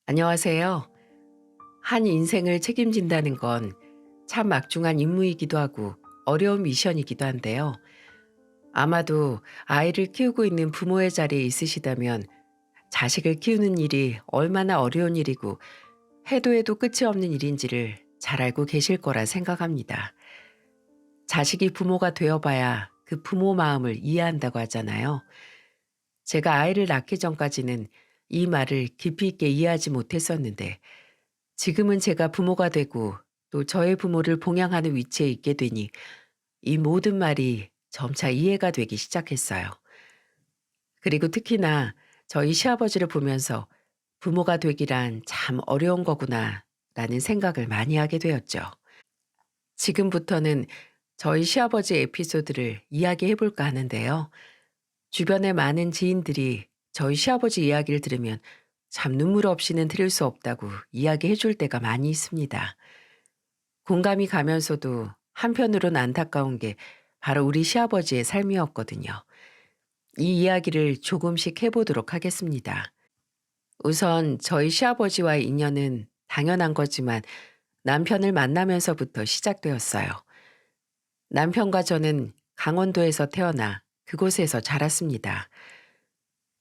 안녕하세요. 한 인생을 책임진다는 건 참 막중한 임무이기도 하고 어려운 미션이기도 한데요. 아마도 아이를 키우고 있는 부모의 자리에 있으시다면 자식을 키우는 일이 얼마나 어려운 일이고 해도 해도 끝이 없는 일인지를 잘 알고 계실 거라 생각합니다. 자식이 부모가 되어봐야 그 부모 마음을 이해한다고 하잖아요. 제가 아이를 낳기 전까지는 이 말을 깊이 있게 이해하지 못했었는데 지금은 제가 부모가 되고 또 저의 부모를 봉양하는 위치에 있게 되니 이 모든 말이 점차 이해가 되기 시작했어요. 그리고 특히나 저희 시아버지를 보면서 부모가 되기란 참 어려운 거구나 라는 생각을 많이 하게 되었죠. 지금부터는 저희 시아버지 에피소드를 이야기해 볼까 하는데요. 주변의 많은 지인들이 저희 시아버지 이야기를 들으면 참 눈물 없이는 들을 수 없다고 이야기해 줄 때가 많이 있습니다. 공감이 가면서도 한편으론 안타까운 게 바로 우리 시아버지의 삶이었거든요. 이 이야기를 조금씩 해보도록 하겠습니다. 우선 저희 시아버지와의 인연은 당연한 거지만 남편을 만나면서부터 시작되었어요. 남편과 저는 강원도에서 태어나 그곳에서 자랐습니다.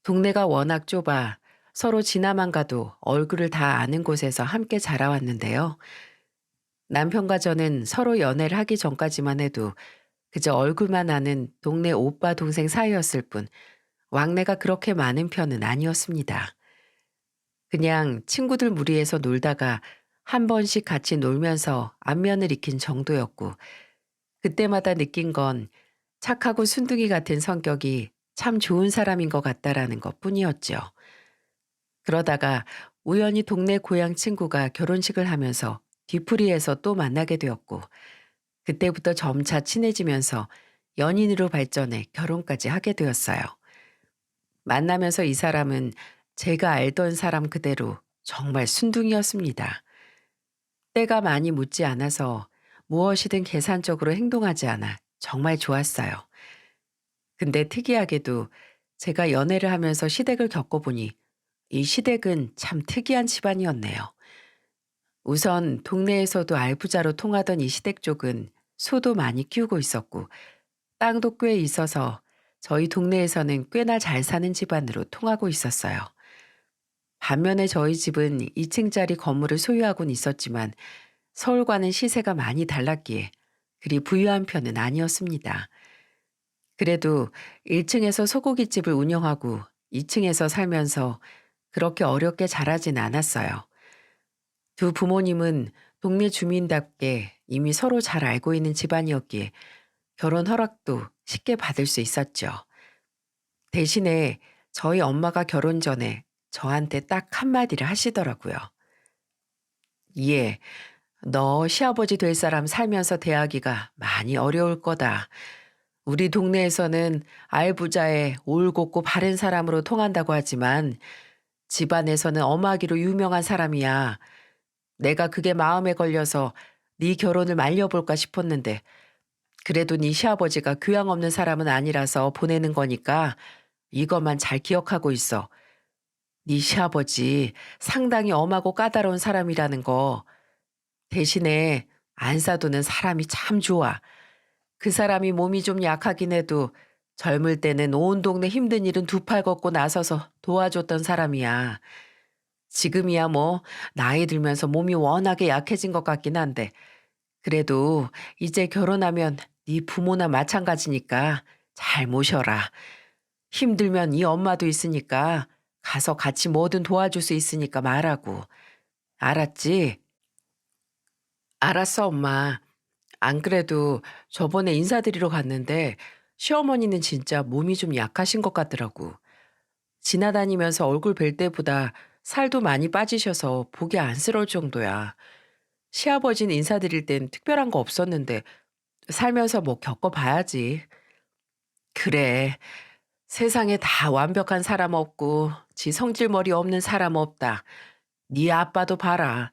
동네가 워낙 좁아 서로 지나만 가도 얼굴을 다 아는 곳에서 함께 자라왔는데요. 남편과 저는 서로 연애를 하기 전까지만 해도 그저 얼굴만 아는 동네 오빠 동생 사이였을 뿐 왕래가 그렇게 많은 편은 아니었습니다. 그냥 친구들 무리해서 놀다가 한 번씩 같이 놀면서 안면을 익힌 정도였고 그때마다 느낀 건 착하고 순둥이 같은 성격이 참 좋은 사람인 것 같다라는 것 뿐이었죠. 그러다가 우연히 동네 고향 친구가 결혼식을 하면서 뒤풀이에서 또 만나게 되었고 그때부터 점차 친해지면서 연인으로 발전해 결혼까지 하게 되었어요. 만나면서 이 사람은 제가 알던 사람 그대로 정말 순둥이였습니다. 때가 많이 묻지 않아서 무엇이든 계산적으로 행동하지 않아 정말 좋았어요. 근데 특이하게도 제가 연애를 하면서 시댁을 겪어보니 이 시댁은 참 특이한 집안이었네요. 우선 동네에서도 알부자로 통하던 이 시댁 쪽은 소도 많이 키우고 있었고 땅도 꽤 있어서 저희 동네에서는 꽤나 잘 사는 집안으로 통하고 있었어요. 반면에 저희 집은 2층짜리 건물을 소유하곤 있었지만 서울과는 시세가 많이 달랐기에 그리 부유한 편은 아니었습니다. 그래도 1층에서 소고기집을 운영하고 2층에서 살면서 그렇게 어렵게 자라진 않았어요. 두 부모님은 동네 주민답게 이미 서로 잘 알고 있는 집안이었기에 결혼 허락도 쉽게 받을 수 있었죠. 대신에 저희 엄마가 결혼 전에 저한테 딱 한마디를 하시더라고요. 예, 너 시아버지 될 사람 살면서 대하기가 많이 어려울 거다. 우리 동네에서는 알부자에 올곧고 바른 사람으로 통한다고 하지만 집안에서는 엄하기로 유명한 사람이야. 내가 그게 마음에 걸려서 네 결혼을 말려볼까 싶었는데 그래도 네 시아버지가 교양 없는 사람은 아니라서 보내는 거니까 이것만 잘 기억하고 있어. 네 시아버지 상당히 엄하고 까다로운 사람이라는 거. 대신에 안 사두는 사람이 참 좋아. 그 사람이 몸이 좀 약하긴 해도 젊을 때는 온 동네 힘든 일은 두 팔 걷고 나서서 도와줬던 사람이야. 지금이야 뭐 나이 들면서 몸이 워낙에 약해진 것 같긴 한데 그래도 이제 결혼하면 네 부모나 마찬가지니까 잘 모셔라. 힘들면 이 엄마도 있으니까 가서 같이 뭐든 도와줄 수 있으니까 말하고. 알았지? 알았어, 엄마. 안 그래도 저번에 인사드리러 갔는데 시어머니는 진짜 몸이 좀 약하신 것 같더라고. 지나다니면서 얼굴 뵐 때보다 살도 많이 빠지셔서 보기 안쓰러울 정도야. 시아버지는 인사드릴 땐 특별한 거 없었는데 살면서 뭐 겪어봐야지. 그래. 세상에 다 완벽한 사람 없고 지 성질머리 없는 사람 없다. 네 아빠도 봐라.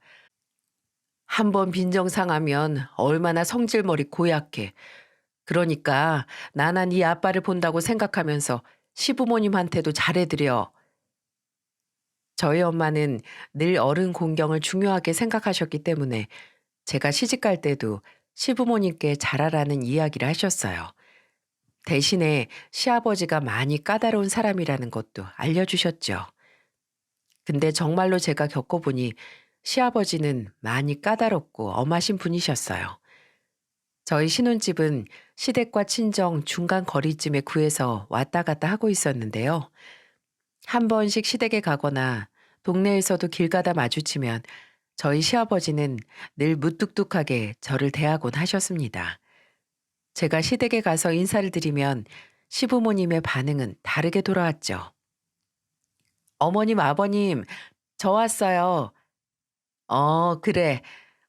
한 번 빈정상하면 얼마나 성질머리 고약해. 그러니까 나나 네 아빠를 본다고 생각하면서 시부모님한테도 잘해드려. 저희 엄마는 늘 어른 공경을 중요하게 생각하셨기 때문에 제가 시집갈 때도 시부모님께 잘하라는 이야기를 하셨어요. 대신에 시아버지가 많이 까다로운 사람이라는 것도 알려주셨죠. 근데 정말로 제가 겪어보니 시아버지는 많이 까다롭고 엄하신 분이셨어요. 저희 신혼집은 시댁과 친정 중간 거리쯤에 구해서 왔다 갔다 하고 있었는데요. 한 번씩 시댁에 가거나 동네에서도 길 가다 마주치면 저희 시아버지는 늘 무뚝뚝하게 저를 대하곤 하셨습니다. 제가 시댁에 가서 인사를 드리면 시부모님의 반응은 다르게 돌아왔죠. 어머님, 아버님, 저 왔어요. 그래.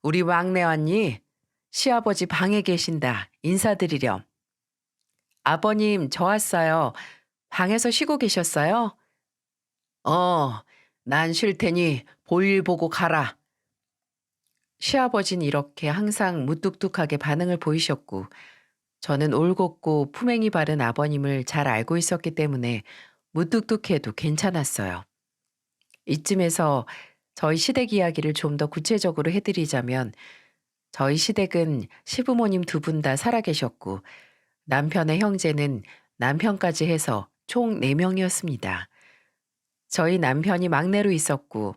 우리 막내 왔니? 시아버지 방에 계신다. 인사드리렴. 아버님, 저 왔어요. 방에서 쉬고 계셨어요? 어, 난 쉴 테니 볼일 보고 가라. 시아버지는 이렇게 항상 무뚝뚝하게 반응을 보이셨고, 저는 올곧고 품행이 바른 아버님을 잘 알고 있었기 때문에 무뚝뚝해도 괜찮았어요. 이쯤에서 저희 시댁 이야기를 좀 더 구체적으로 해드리자면, 저희 시댁은 시부모님 두 분 다 살아계셨고, 남편의 형제는 남편까지 해서 총 4명이었습니다. 저희 남편이 막내로 있었고,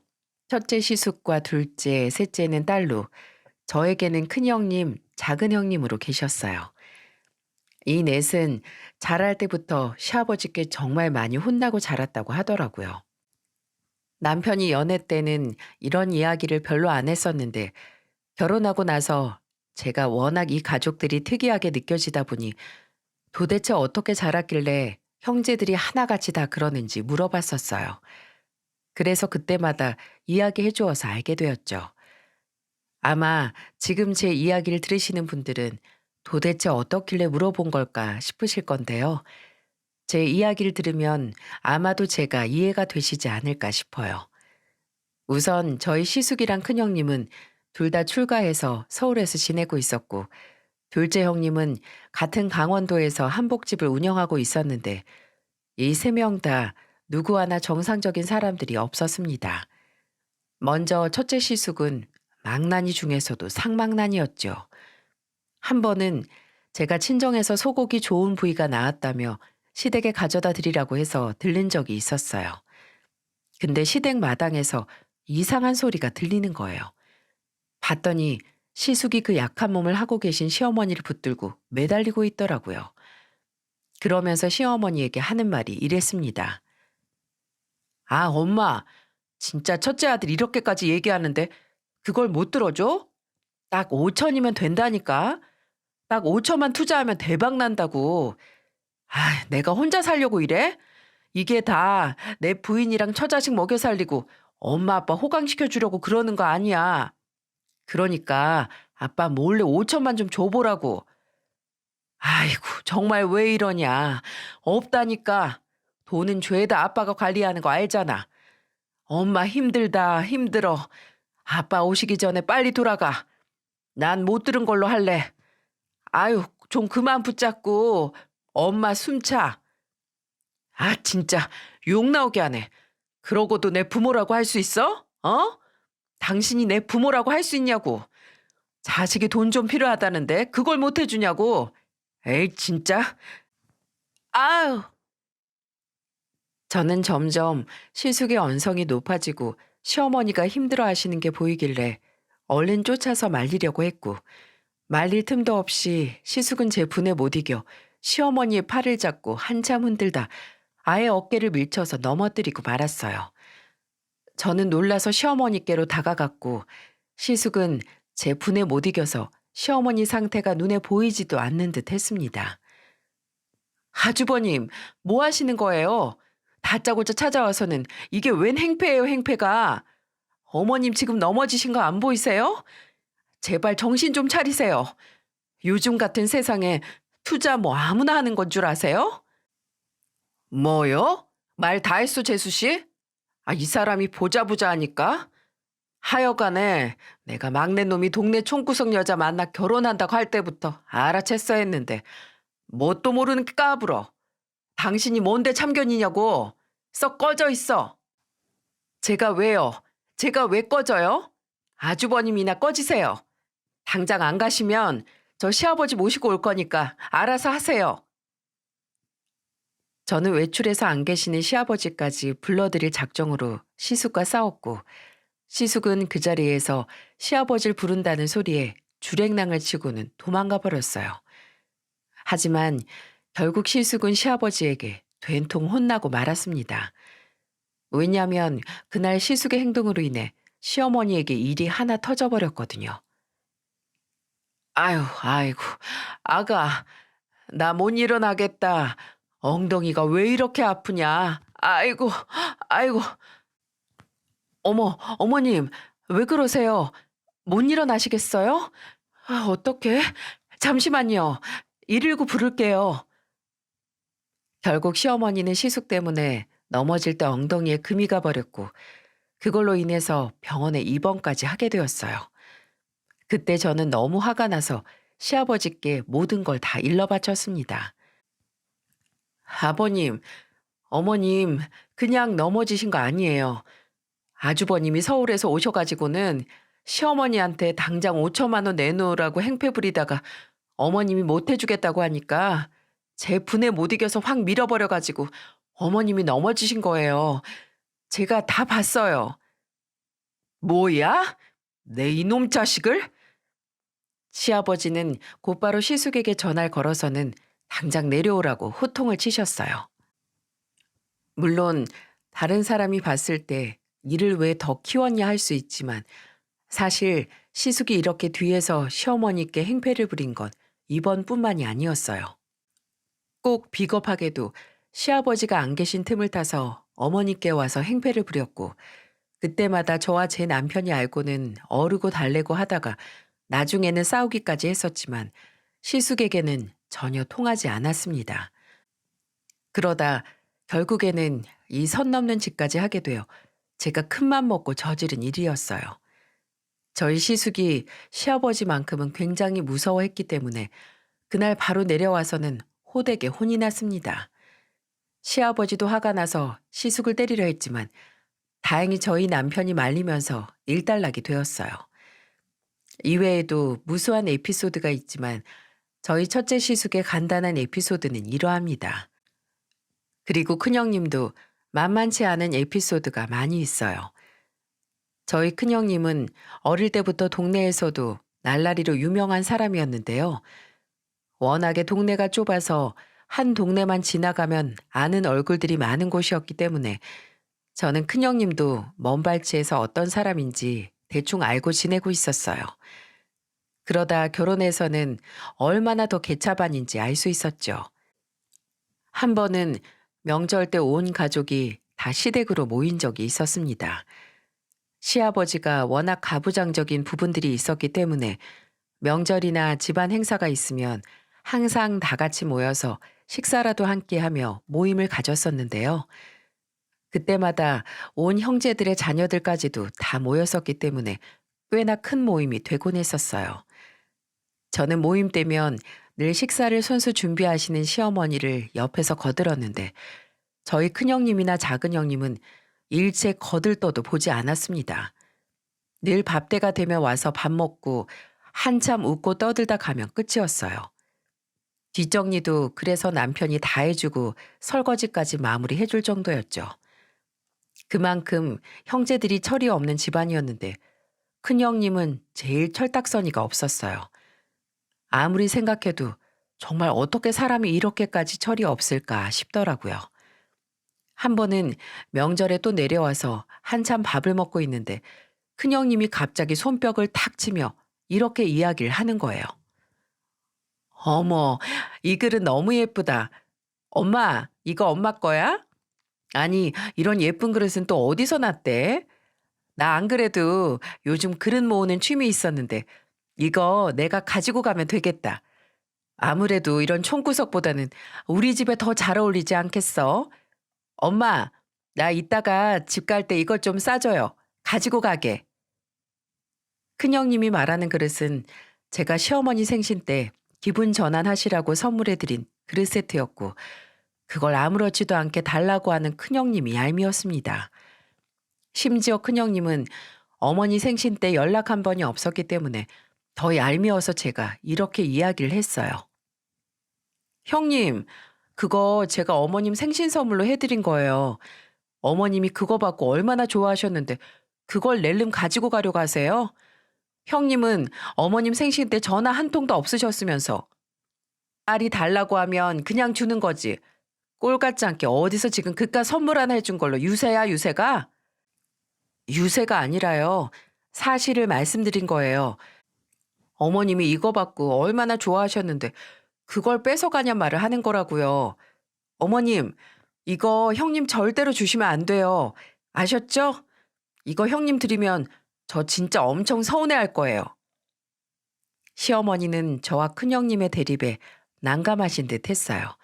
첫째 시숙과 둘째, 셋째는 딸로, 저에게는 큰 형님, 작은 형님으로 계셨어요. 이 넷은 자랄 때부터 시아버지께 정말 많이 혼나고 자랐다고 하더라고요. 남편이 연애 때는 이런 이야기를 별로 안 했었는데, 결혼하고 나서 제가 워낙 이 가족들이 특이하게 느껴지다 보니 도대체 어떻게 자랐길래 형제들이 하나같이 다 그러는지 물어봤었어요. 그래서 그때마다 이야기해 주어서 알게 되었죠. 아마 지금 제 이야기를 들으시는 분들은 도대체 어떻길래 물어본 걸까 싶으실 건데요. 제 이야기를 들으면 아마도 제가 이해가 되시지 않을까 싶어요. 우선 저희 시숙이랑 큰형님은 둘 다 출가해서 서울에서 지내고 있었고, 둘째 형님은 같은 강원도에서 한복집을 운영하고 있었는데, 이 세 명 다 누구 하나 정상적인 사람들이 없었습니다. 먼저 첫째 시숙은 망나니 중에서도 상망나니였죠. 한 번은 제가 친정에서 소고기 좋은 부위가 나왔다며 시댁에 가져다 드리라고 해서 들른 적이 있었어요. 근데 시댁 마당에서 이상한 소리가 들리는 거예요. 봤더니 시숙이 그 약한 몸을 하고 계신 시어머니를 붙들고 매달리고 있더라고요. 그러면서 시어머니에게 하는 말이 이랬습니다. 아, 엄마, 진짜 첫째 아들 이렇게까지 얘기하는데 그걸 못 들어줘? 딱 5천이면 된다니까. 딱 5천만 투자하면 대박 난다고. 아, 내가 혼자 살려고 이래? 이게 다 내 부인이랑 처자식 먹여 살리고 엄마 아빠 호강시켜 주려고 그러는 거 아니야. 그러니까 아빠 몰래 5천만 좀 줘보라고. 아이고, 정말 왜 이러냐. 없다니까. 돈은 죄다 아빠가 관리하는 거 알잖아. 엄마 힘들다, 힘들어. 아빠 오시기 전에 빨리 돌아가. 난 못 들은 걸로 할래. 아유, 좀 그만 붙잡고 엄마 숨차. 아, 진짜 욕 나오게 하네. 그러고도 내 부모라고 할 수 있어? 어? 당신이 내 부모라고 할 수 있냐고. 자식이 돈 좀 필요하다는데 그걸 못 해주냐고. 에이, 진짜. 아유. 저는 점점 시숙의 언성이 높아지고 시어머니가 힘들어 하시는 게 보이길래 얼른 쫓아서 말리려고 했고, 말릴 틈도 없이 시숙은 제 분에 못 이겨 시어머니의 팔을 잡고 한참 흔들다 아예 어깨를 밀쳐서 넘어뜨리고 말았어요. 저는 놀라서 시어머니께로 다가갔고, 시숙은 제 분에 못 이겨서 시어머니 상태가 눈에 보이지도 않는 듯 했습니다. 아주버님, 뭐 하시는 거예요? 다짜고짜 찾아와서는 이게 웬 행패예요, 행패가. 어머님 지금 넘어지신 거 안 보이세요? 제발 정신 좀 차리세요. 요즘 같은 세상에 투자 뭐 아무나 하는 건 줄 아세요? 뭐요? 말 다 했어, 재수 씨? 아, 이 사람이 보자 하니까? 하여간에 내가 막내 놈이 동네 총구석 여자 만나 결혼한다고 할 때부터 알아챘어야 했는데 뭣도 모르는 게 까불어. 당신이 뭔데 참견이냐고. 썩 꺼져 있어. 제가 왜요? 제가 왜 꺼져요? 아주버님이나 꺼지세요. 당장 안 가시면 저 시아버지 모시고 올 거니까 알아서 하세요. 저는 외출해서 안 계시는 시아버지까지 불러들일 작정으로 시숙과 싸웠고, 시숙은 그 자리에서 시아버지를 부른다는 소리에 주랭랑을 치고는 도망가 버렸어요. 하지만 결국 시숙은 시아버지에게 된통 혼나고 말았습니다. 왜냐하면 그날 시숙의 행동으로 인해 시어머니에게 일이 하나 터져버렸거든요. 아유, 아이고, 아가, 나 못 일어나겠다. 엉덩이가 왜 이렇게 아프냐? 아이고, 아이고, 어머님, 왜 그러세요? 못 일어나시겠어요? 아, 어떡해? 잠시만요. 119 부를게요. 결국 시어머니는 시숙 때문에 넘어질 때 엉덩이에 금이 가버렸고, 그걸로 인해서 병원에 입원까지 하게 되었어요. 그때 저는 너무 화가 나서 시아버지께 모든 걸 다 일러 바쳤습니다. 아버님, 어머님, 그냥 넘어지신 거 아니에요. 아주버님이 서울에서 오셔가지고는 시어머니한테 당장 5천만 원 내놓으라고 행패 부리다가 어머님이 못 해주겠다고 하니까 제 분에 못 이겨서 확 밀어버려가지고 어머님이 넘어지신 거예요. 제가 다 봤어요. 뭐야? 내 이놈 자식을? 시아버지는 곧바로 시숙에게 전화를 걸어서는 당장 내려오라고 호통을 치셨어요. 물론 다른 사람이 봤을 때 일을 왜 더 키웠냐 할 수 있지만, 사실 시숙이 이렇게 뒤에서 시어머니께 행패를 부린 건 이번뿐만이 아니었어요. 꼭 비겁하게도 시아버지가 안 계신 틈을 타서 어머니께 와서 행패를 부렸고, 그때마다 저와 제 남편이 알고는 어르고 달래고 하다가 나중에는 싸우기까지 했었지만, 시숙에게는 전혀 통하지 않았습니다. 그러다 결국에는 이 선 넘는 짓까지 하게 되어 제가 큰맘 먹고 저지른 일이었어요. 저희 시숙이 시아버지만큼은 굉장히 무서워했기 때문에 그날 바로 내려와서는 호되게 혼이 났습니다. 시아버지도 화가 나서 시숙을 때리려 했지만 다행히 저희 남편이 말리면서 일단락이 되었어요. 이외에도 무수한 에피소드가 있지만 저희 첫째 시숙의 간단한 에피소드는 이러합니다. 그리고 큰형님도 만만치 않은 에피소드가 많이 있어요. 저희 큰형님은 어릴 때부터 동네에서도 날라리로 유명한 사람이었는데요. 워낙에 동네가 좁아서 한 동네만 지나가면 아는 얼굴들이 많은 곳이었기 때문에 저는 큰형님도 먼 발치에서 어떤 사람인지 대충 알고 지내고 있었어요. 그러다 결혼해서는 얼마나 더 개차반인지 알 수 있었죠. 한 번은 명절 때 온 가족이 다 시댁으로 모인 적이 있었습니다. 시아버지가 워낙 가부장적인 부분들이 있었기 때문에 명절이나 집안 행사가 있으면 항상 다 같이 모여서 식사라도 함께 하며 모임을 가졌었는데요. 그때마다 온 형제들의 자녀들까지도 다 모였었기 때문에 꽤나 큰 모임이 되곤 했었어요. 저는 모임 때면 늘 식사를 손수 준비하시는 시어머니를 옆에서 거들었는데, 저희 큰형님이나 작은형님은 일체 거들떠도 보지 않았습니다. 늘 밥때가 되면 와서 밥 먹고 한참 웃고 떠들다 가면 끝이었어요. 뒷정리도 그래서 남편이 다 해주고 설거지까지 마무리해줄 정도였죠. 그만큼 형제들이 철이 없는 집안이었는데 큰형님은 제일 철딱서니가 없었어요. 아무리 생각해도 정말 어떻게 사람이 이렇게까지 철이 없을까 싶더라고요. 한 번은 명절에 또 내려와서 한참 밥을 먹고 있는데 큰형님이 갑자기 손뼉을 탁 치며 이렇게 이야기를 하는 거예요. 어머, 이 글은 너무 예쁘다. 엄마, 이거 엄마 거야? 아니, 이런 예쁜 그릇은 또 어디서 났대? 나 안 그래도 요즘 그릇 모으는 취미 있었는데 이거 내가 가지고 가면 되겠다. 아무래도 이런 총구석보다는 우리 집에 더 잘 어울리지 않겠어? 엄마, 나 이따가 집 갈 때 이것 좀 싸줘요. 가지고 가게. 큰형님이 말하는 그릇은 제가 시어머니 생신 때 기분 전환하시라고 선물해드린 그릇 세트였고, 그걸 아무렇지도 않게 달라고 하는 큰형님이 얄미웠습니다. 심지어 큰형님은 어머니 생신 때 연락 한 번이 없었기 때문에 더 얄미워서 제가 이렇게 이야기를 했어요. 형님, 그거 제가 어머님 생신 선물로 해드린 거예요. 어머님이 그거 받고 얼마나 좋아하셨는데 그걸 낼름 가지고 가려고 하세요? 형님은 어머님 생신 때 전화 한 통도 없으셨으면서 딸이 달라고 하면 그냥 주는 거지. 꼴 같지 않게 어디서 지금 그깟 선물 하나 해준 걸로 유세야, 유세가? 유세가 아니라요. 사실을 말씀드린 거예요. 어머님이 이거 받고 얼마나 좋아하셨는데 그걸 뺏어가냔 말을 하는 거라고요. 어머님, 이거 형님 절대로 주시면 안 돼요. 아셨죠? 이거 형님 드리면 저 진짜 엄청 서운해할 거예요. 시어머니는 저와 큰형님의 대립에 난감하신 듯 했어요.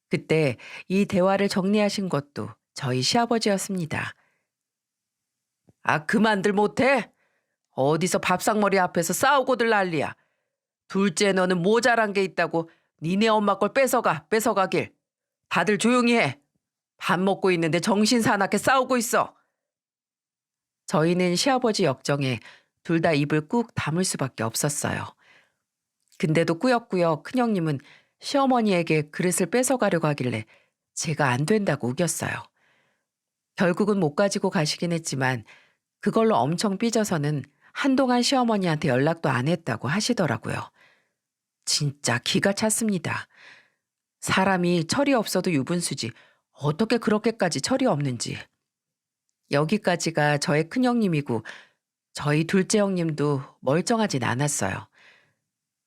그때 이 대화를 정리하신 것도 저희 시아버지였습니다. 아, 그만들 못해? 어디서 밥상머리 앞에서 싸우고들 난리야. 둘째 너는 모자란 게 있다고 니네 엄마 걸 뺏어가길. 다들 조용히 해. 밥 먹고 있는데 정신 사납게 싸우고 있어. 저희는 시아버지 역정에 둘 다 입을 꾹 다물 수밖에 없었어요. 근데도 꾸역꾸역 큰형님은 시어머니에게 그릇을 뺏어가려고 하길래 제가 안 된다고 우겼어요. 결국은 못 가지고 가시긴 했지만 그걸로 엄청 삐져서는 한동안 시어머니한테 연락도 안 했다고 하시더라고요. 진짜 기가 찼습니다. 사람이 철이 없어도 유분수지 어떻게 그렇게까지 철이 없는지. 여기까지가 저의 큰형님이고 저희 둘째 형님도 멀쩡하진 않았어요.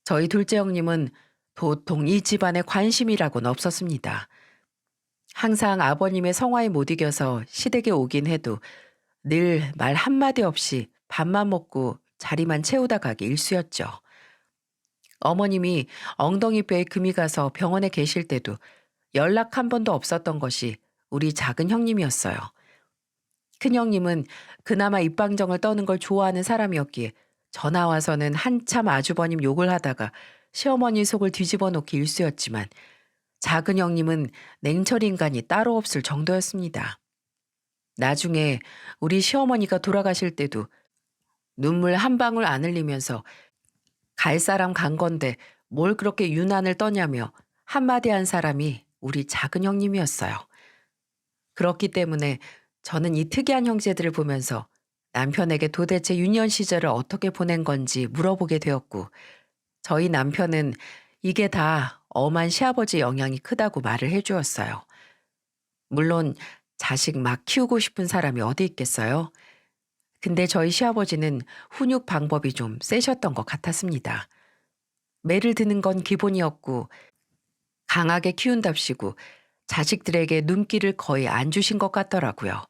저희 둘째 형님은 도통 이 집안의 관심이라고는 없었습니다. 항상 아버님의 성화에 못 이겨서 시댁에 오긴 해도 늘 말 한마디 없이 밥만 먹고 자리만 채우다 가기 일쑤였죠. 어머님이 엉덩이뼈에 금이 가서 병원에 계실 때도 연락 한 번도 없었던 것이 우리 작은 형님이었어요. 큰형님은 그나마 입방정을 떠는 걸 좋아하는 사람이었기에 전화 와서는 한참 아주버님 욕을 하다가 시어머니 속을 뒤집어 놓기 일쑤였지만 작은 형님은 냉철 인간이 따로 없을 정도였습니다. 나중에 우리 시어머니가 돌아가실 때도 눈물 한 방울 안 흘리면서 갈 사람 간 건데 뭘 그렇게 유난을 떠냐며 한마디 한 사람이 우리 작은 형님이었어요. 그렇기 때문에 저는 이 특이한 형제들을 보면서 남편에게 도대체 유년 시절을 어떻게 보낸 건지 물어보게 되었고 저희 남편은 이게 다 엄한 시아버지 영향이 크다고 말을 해주었어요. 물론 자식 막 키우고 싶은 사람이 어디 있겠어요? 근데 저희 시아버지는 훈육 방법이 좀 세셨던 것 같았습니다. 매를 드는 건 기본이었고 강하게 키운답시고 자식들에게 눈길을 거의 안 주신 것 같더라고요.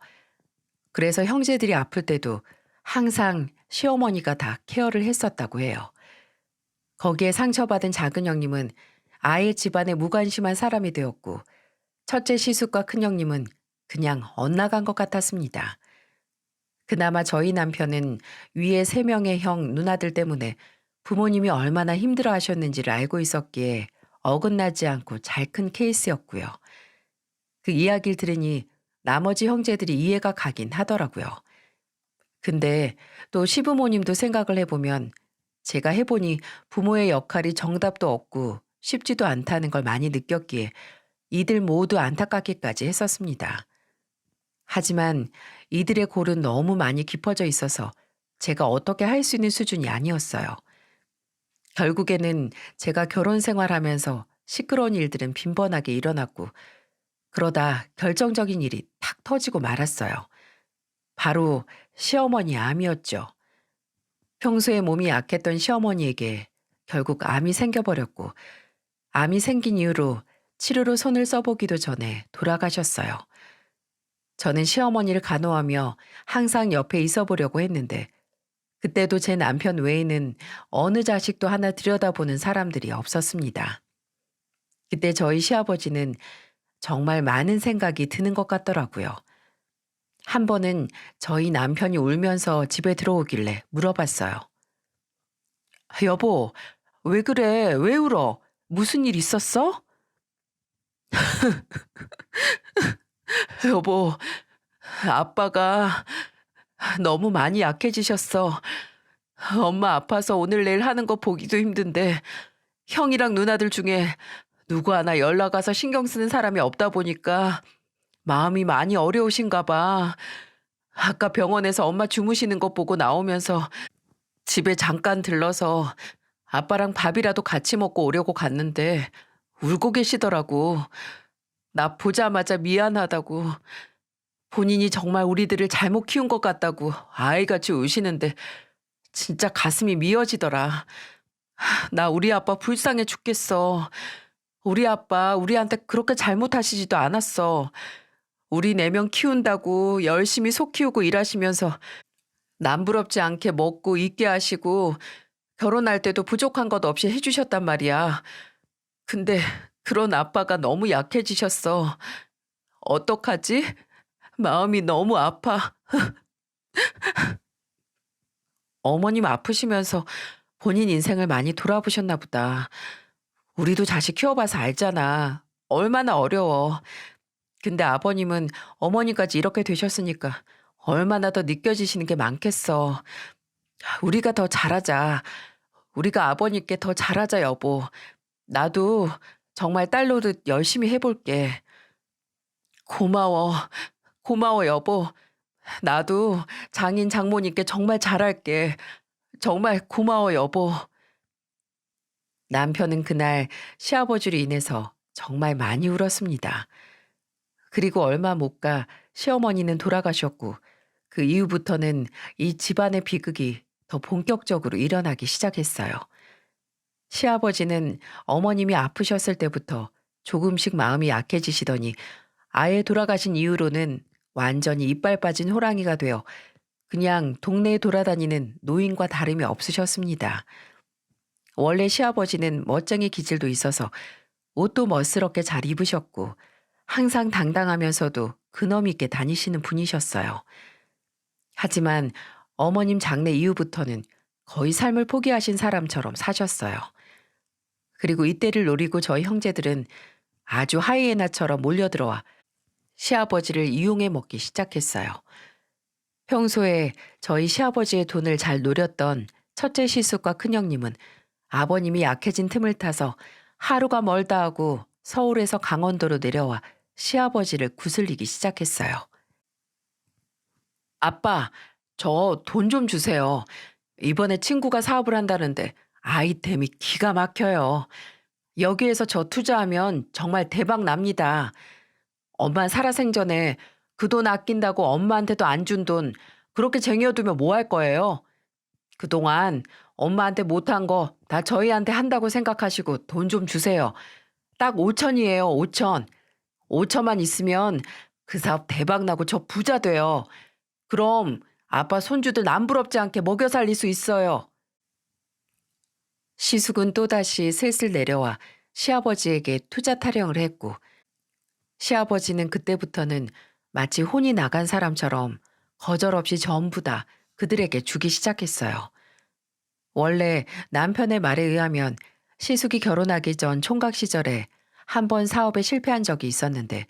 그래서 형제들이 아플 때도 항상 시어머니가 다 케어를 했었다고 해요. 거기에 상처받은 작은 형님은 아예 집안에 무관심한 사람이 되었고 첫째 시숙과 큰 형님은 그냥 엇나간 것 같았습니다. 그나마 저희 남편은 위에 3명의 형 누나들 때문에 부모님이 얼마나 힘들어 하셨는지를 알고 있었기에 어긋나지 않고 잘 큰 케이스였고요. 그 이야기를 들으니 나머지 형제들이 이해가 가긴 하더라고요. 근데 또 시부모님도 생각을 해보면 제가 해보니 부모의 역할이 정답도 없고 쉽지도 않다는 걸 많이 느꼈기에 이들 모두 안타깝기까지 했었습니다. 하지만 이들의 골은 너무 많이 깊어져 있어서 제가 어떻게 할 수 있는 수준이 아니었어요. 결국에는 제가 결혼 생활하면서 시끄러운 일들은 빈번하게 일어났고 그러다 결정적인 일이 탁 터지고 말았어요. 바로 시어머니 암이었죠. 평소에 몸이 약했던 시어머니에게 결국 암이 생겨버렸고 암이 생긴 이후로 치료로 손을 써보기도 전에 돌아가셨어요. 저는 시어머니를 간호하며 항상 옆에 있어 보려고 했는데 그때도 제 남편 외에는 어느 자식도 하나 들여다보는 사람들이 없었습니다. 그때 저희 시아버지는 정말 많은 생각이 드는 것 같더라고요. 한 번은 저희 남편이 울면서 집에 들어오길래 물어봤어요. 여보, 왜 그래? 왜 울어? 무슨 일 있었어? 여보, 아빠가 너무 많이 약해지셨어. 엄마 아파서 오늘 내일 하는 거 보기도 힘든데 형이랑 누나들 중에 누구 하나 연락 와서 신경 쓰는 사람이 없다 보니까 마음이 많이 어려우신가 봐. 아까 병원에서 엄마 주무시는 거 보고 나오면서 집에 잠깐 들러서 아빠랑 밥이라도 같이 먹고 오려고 갔는데 울고 계시더라고. 나 보자마자 미안하다고. 본인이 정말 우리들을 잘못 키운 것 같다고 아이같이 우시는데 진짜 가슴이 미어지더라. 나 우리 아빠 불쌍해 죽겠어. 우리 아빠 우리한테 그렇게 잘못하시지도 않았어. 우리 4명 키운다고 열심히 속 키우고 일하시면서 남부럽지 않게 먹고 입게 하시고 결혼할 때도 부족한 것 없이 해주셨단 말이야. 근데 그런 아빠가 너무 약해지셨어. 어떡하지? 마음이 너무 아파. 어머님 아프시면서 본인 인생을 많이 돌아보셨나 보다. 우리도 자식 키워봐서 알잖아. 얼마나 어려워. 근데 아버님은 어머니까지 이렇게 되셨으니까 얼마나 더 느껴지시는 게 많겠어. 우리가 더 잘하자. 우리가 아버님께 더 잘하자, 여보. 나도 정말 딸 노릇 열심히 해볼게. 고마워. 고마워, 여보. 나도 장인 장모님께 정말 잘할게. 정말 고마워, 여보. 남편은 그날 시아버지로 인해서 정말 많이 울었습니다. 그리고 얼마 못 가 시어머니는 돌아가셨고 그 이후부터는 이 집안의 비극이 더 본격적으로 일어나기 시작했어요. 시아버지는 어머님이 아프셨을 때부터 조금씩 마음이 약해지시더니 아예 돌아가신 이후로는 완전히 이빨 빠진 호랑이가 되어 그냥 동네에 돌아다니는 노인과 다름이 없으셨습니다. 원래 시아버지는 멋쟁이 기질도 있어서 옷도 멋스럽게 잘 입으셨고 항상 당당하면서도 근엄 있게 다니시는 분이셨어요. 하지만 어머님 장례 이후부터는 거의 삶을 포기하신 사람처럼 사셨어요. 그리고 이때를 노리고 저희 형제들은 아주 하이에나처럼 몰려들어와 시아버지를 이용해 먹기 시작했어요. 평소에 저희 시아버지의 돈을 잘 노렸던 첫째 시숙과 큰형님은 아버님이 약해진 틈을 타서 하루가 멀다 하고 서울에서 강원도로 내려와 시아버지를 구슬리기 시작했어요. 아빠, 저 돈 좀 주세요. 이번에 친구가 사업을 한다는데 아이템이 기가 막혀요. 여기에서 저 투자하면 정말 대박 납니다. 엄마 살아생전에 그 돈 아낀다고 엄마한테도 안 준 돈 그렇게 쟁여두면 뭐 할 거예요? 그동안 엄마한테 못한 거 다 저희한테 한다고 생각하시고 돈 좀 주세요. 딱 5천이에요, 5천. 5천만 있으면 그 사업 대박 나고 저 부자 돼요. 그럼 아빠 손주들 남부럽지 않게 먹여 살릴 수 있어요. 시숙은 또다시 슬슬 내려와 시아버지에게 투자 타령을 했고 시아버지는 그때부터는 마치 혼이 나간 사람처럼 거절없이 전부 다 그들에게 주기 시작했어요. 원래 남편의 말에 의하면 시숙이 결혼하기 전 총각 시절에 한 번 사업에 실패한 적이 있었는데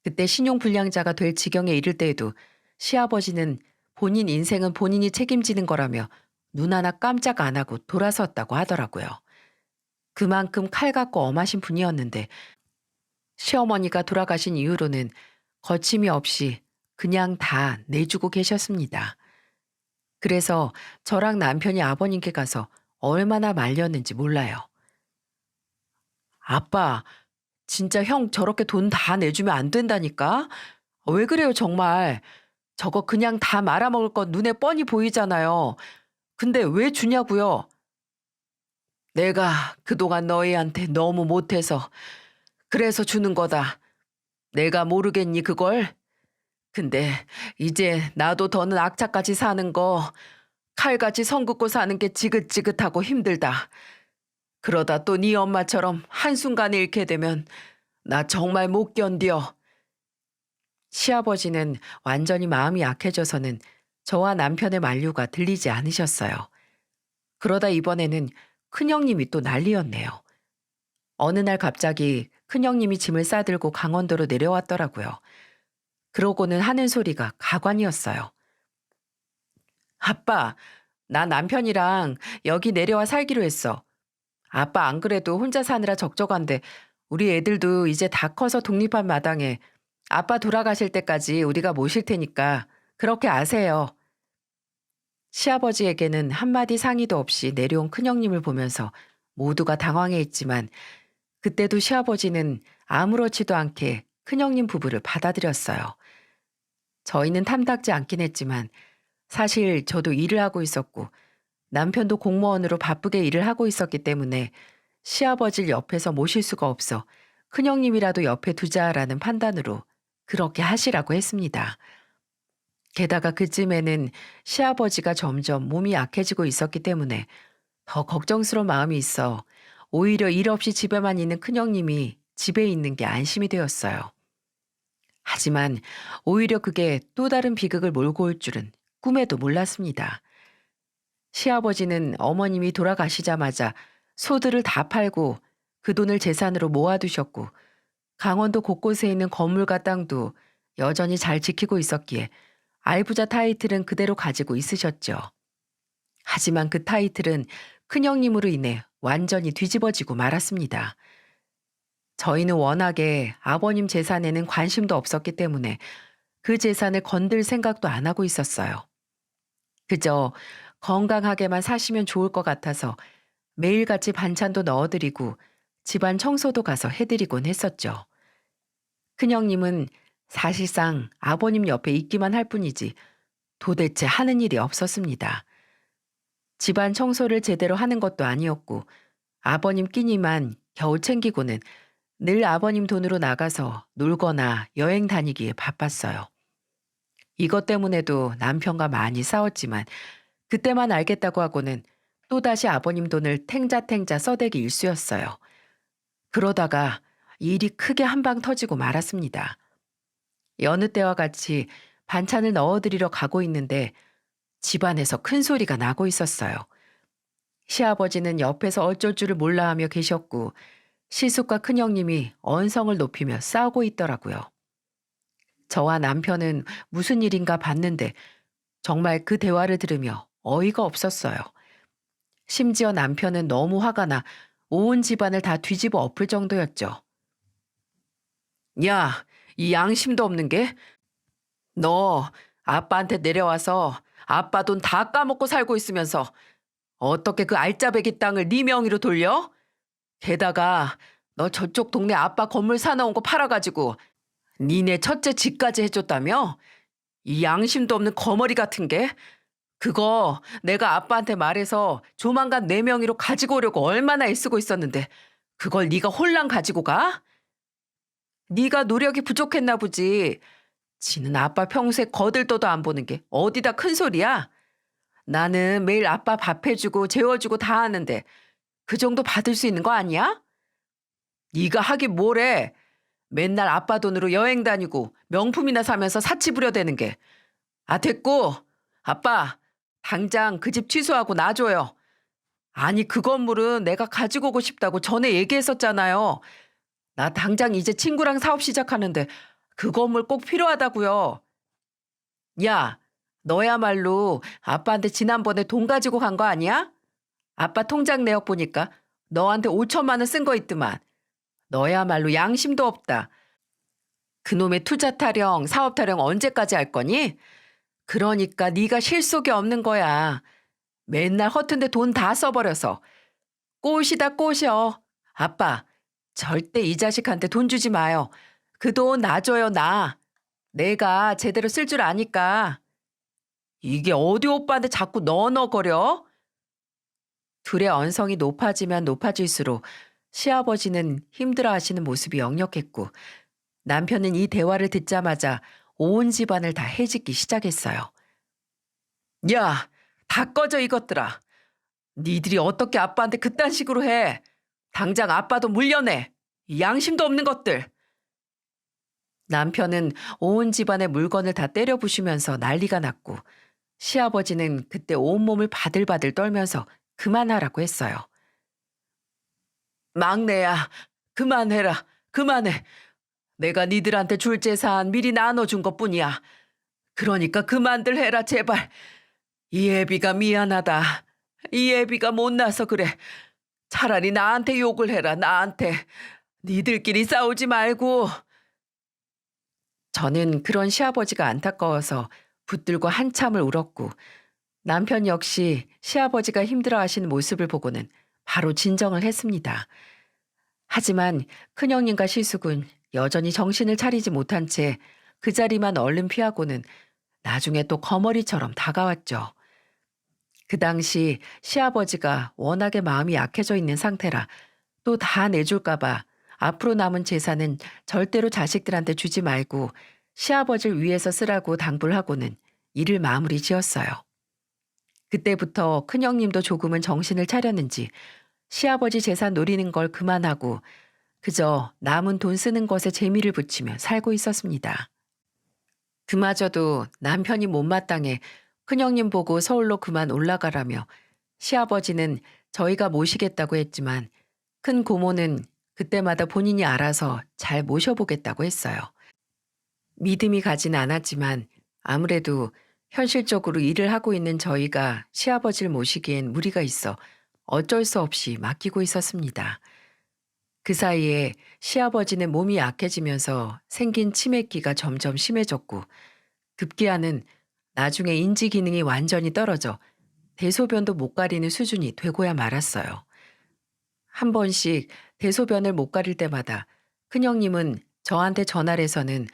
그때 신용불량자가 될 지경에 이를 때에도 시아버지는 본인 인생은 본인이 책임지는 거라며 눈 하나 깜짝 안 하고 돌아섰다고 하더라고요. 그만큼 칼 같고 엄하신 분이었는데 시어머니가 돌아가신 이후로는 거침이 없이 그냥 다 내주고 계셨습니다. 그래서 저랑 남편이 아버님께 가서 얼마나 말렸는지 몰라요. 아빠, 진짜 형 저렇게 돈 다 내주면 안 된다니까? 왜 그래요, 정말? 저거 그냥 다 말아먹을 건 눈에 뻔히 보이잖아요. 근데 왜 주냐고요? 내가 그동안 너희한테 너무 못해서 그래서 주는 거다. 내가 모르겠니 그걸? 근데 이제 나도 더는 악착같이 사는 거 칼같이 선 긋고 사는 게 지긋지긋하고 힘들다. 그러다 또 네 엄마처럼 한순간에 잃게 되면 나 정말 못 견뎌. 시아버지는 완전히 마음이 약해져서는 저와 남편의 만류가 들리지 않으셨어요. 그러다 이번에는 큰형님이 또 난리였네요. 어느 날 갑자기 큰형님이 짐을 싸들고 강원도로 내려왔더라고요. 그러고는 하는 소리가 가관이었어요. 아빠, 나 남편이랑 여기 내려와 살기로 했어. 아빠 안 그래도 혼자 사느라 적적한데 우리 애들도 이제 다 커서 독립한 마당에 아빠 돌아가실 때까지 우리가 모실 테니까 그렇게 아세요. 시아버지에게는 한마디 상의도 없이 내려온 큰형님을 보면서 모두가 당황해 있지만 그때도 시아버지는 아무렇지도 않게 큰형님 부부를 받아들였어요. 저희는 탐탁지 않긴 했지만 사실 저도 일을 하고 있었고 남편도 공무원으로 바쁘게 일을 하고 있었기 때문에 시아버지를 옆에서 모실 수가 없어 큰형님이라도 옆에 두자라는 판단으로 그렇게 하시라고 했습니다. 게다가 그쯤에는 시아버지가 점점 몸이 약해지고 있었기 때문에 더 걱정스러운 마음이 있어 오히려 일 없이 집에만 있는 큰형님이 집에 있는 게 안심이 되었어요. 하지만 오히려 그게 또 다른 비극을 몰고 올 줄은 꿈에도 몰랐습니다. 시아버지는 어머님이 돌아가시자마자 소들을 다 팔고 그 돈을 재산으로 모아두셨고 강원도 곳곳에 있는 건물과 땅도 여전히 잘 지키고 있었기에 알부자 타이틀은 그대로 가지고 있으셨죠. 하지만 그 타이틀은 큰형님으로 인해 완전히 뒤집어지고 말았습니다. 저희는 워낙에 아버님 재산에는 관심도 없었기 때문에 그 재산을 건들 생각도 안 하고 있었어요. 그저 건강하게만 사시면 좋을 것 같아서 매일같이 반찬도 넣어드리고 집안 청소도 가서 해드리곤 했었죠. 큰형님은 사실상 아버님 옆에 있기만 할 뿐이지 도대체 하는 일이 없었습니다. 집안 청소를 제대로 하는 것도 아니었고 아버님 끼니만 겨우 챙기고는 늘 아버님 돈으로 나가서 놀거나 여행 다니기에 바빴어요. 이것 때문에도 남편과 많이 싸웠지만 그때만 알겠다고 하고는 또다시 아버님 돈을 탱자탱자 써대기 일쑤였어요. 그러다가 일이 크게 한 방 터지고 말았습니다. 여느 때와 같이 반찬을 넣어드리러 가고 있는데 집안에서 큰 소리가 나고 있었어요. 시아버지는 옆에서 어쩔 줄을 몰라 하며 계셨고 시숙과 큰형님이 언성을 높이며 싸우고 있더라고요. 저와 남편은 무슨 일인가 봤는데 정말 그 대화를 들으며 어이가 없었어요. 심지어 남편은 너무 화가 나 온 집안을 다 뒤집어 엎을 정도였죠. 야, 이 양심도 없는 게 너 아빠한테 내려와서 아빠 돈 다 까먹고 살고 있으면서 어떻게 그 알짜배기 땅을 네 명의로 돌려? 게다가 너 저쪽 동네 아빠 건물 사놓은 거 팔아가지고 니네 첫째 집까지 해줬다며? 이 양심도 없는 거머리 같은 게? 그거 내가 아빠한테 말해서 조만간 네 명의로 가지고 오려고 얼마나 애쓰고 있었는데 그걸 네가 홀랑 가지고 가? 네가 노력이 부족했나 보지. 지는 아빠 평소에 거들떠도 안 보는 게 어디다 큰 소리야? 나는 매일 아빠 밥 해주고 재워주고 다 하는데 그 정도 받을 수 있는 거 아니야? 네가 하긴 뭐래. 맨날 아빠 돈으로 여행 다니고 명품이나 사면서 사치 부려대는 게. 아 됐고 아빠 당장 그 집 취소하고 놔줘요. 아니 그 건물은 내가 가지고 오고 싶다고 전에 얘기했었잖아요. 나 당장 이제 친구랑 사업 시작하는데 그 건물 꼭 필요하다고요. 야, 너야말로 아빠한테 지난번에 돈 가지고 간 거 아니야? 아빠 통장 내역 보니까 너한테 5천만 원 쓴 거 있더만. 너야말로 양심도 없다. 그놈의 투자 타령, 사업 타령 언제까지 할 거니? 그러니까 네가 실속이 없는 거야. 맨날 허튼데 돈 다 써버려서. 꼬시다 꼬셔. 아빠, 절대 이 자식한테 돈 주지 마요. 그 돈 놔줘요, 나. 내가 제대로 쓸 줄 아니까. 이게 어디 오빠한테 자꾸 너너거려? 둘의 언성이 높아지면 높아질수록 시아버지는 힘들어하시는 모습이 역력했고 남편은 이 대화를 듣자마자 온 집안을 다 해짓기 시작했어요. 야, 다 꺼져 이것들아. 니들이 어떻게 아빠한테 그딴 식으로 해. 당장 아빠도 물려내. 이 양심도 없는 것들. 남편은 온 집안의 물건을 다 때려 부수면서 난리가 났고 시아버지는 그때 온몸을 바들바들 떨면서 그만하라고 했어요. 막내야, 그만해라. 그만해. 내가 니들한테 줄 재산 미리 나눠준 것뿐이야. 그러니까 그만들 해라 제발. 이 애비가 미안하다. 이 애비가 못나서 그래. 차라리 나한테 욕을 해라, 나한테. 니들끼리 싸우지 말고. 저는 그런 시아버지가 안타까워서 붙들고 한참을 울었고 남편 역시 시아버지가 힘들어하시는 모습을 보고는 바로 진정을 했습니다. 하지만 큰형님과 시숙은 여전히 정신을 차리지 못한 채 그 자리만 얼른 피하고는 나중에 또 거머리처럼 다가왔죠. 그 당시 시아버지가 워낙에 마음이 약해져 있는 상태라 또 다 내줄까봐 앞으로 남은 재산은 절대로 자식들한테 주지 말고 시아버지를 위해서 쓰라고 당부를 하고는 일을 마무리 지었어요. 그때부터 큰형님도 조금은 정신을 차렸는지 시아버지 재산 노리는 걸 그만하고 그저 남은 돈 쓰는 것에 재미를 붙이며 살고 있었습니다. 그마저도 남편이 못마땅해 큰형님 보고 서울로 그만 올라가라며 시아버지는 저희가 모시겠다고 했지만 큰 고모는 그때마다 본인이 알아서 잘 모셔보겠다고 했어요. 믿음이 가진 않았지만 아무래도 현실적으로 일을 하고 있는 저희가 시아버지를 모시기엔 무리가 있어 어쩔 수 없이 맡기고 있었습니다. 그 사이에 시아버지는 몸이 약해지면서 생긴 치매기가 점점 심해졌고 급기야는 나중에 인지 기능이 완전히 떨어져 대소변도 못 가리는 수준이 되고야 말았어요. 한 번씩 대소변을 못 가릴 때마다 큰형님은 저한테 전화를 해서는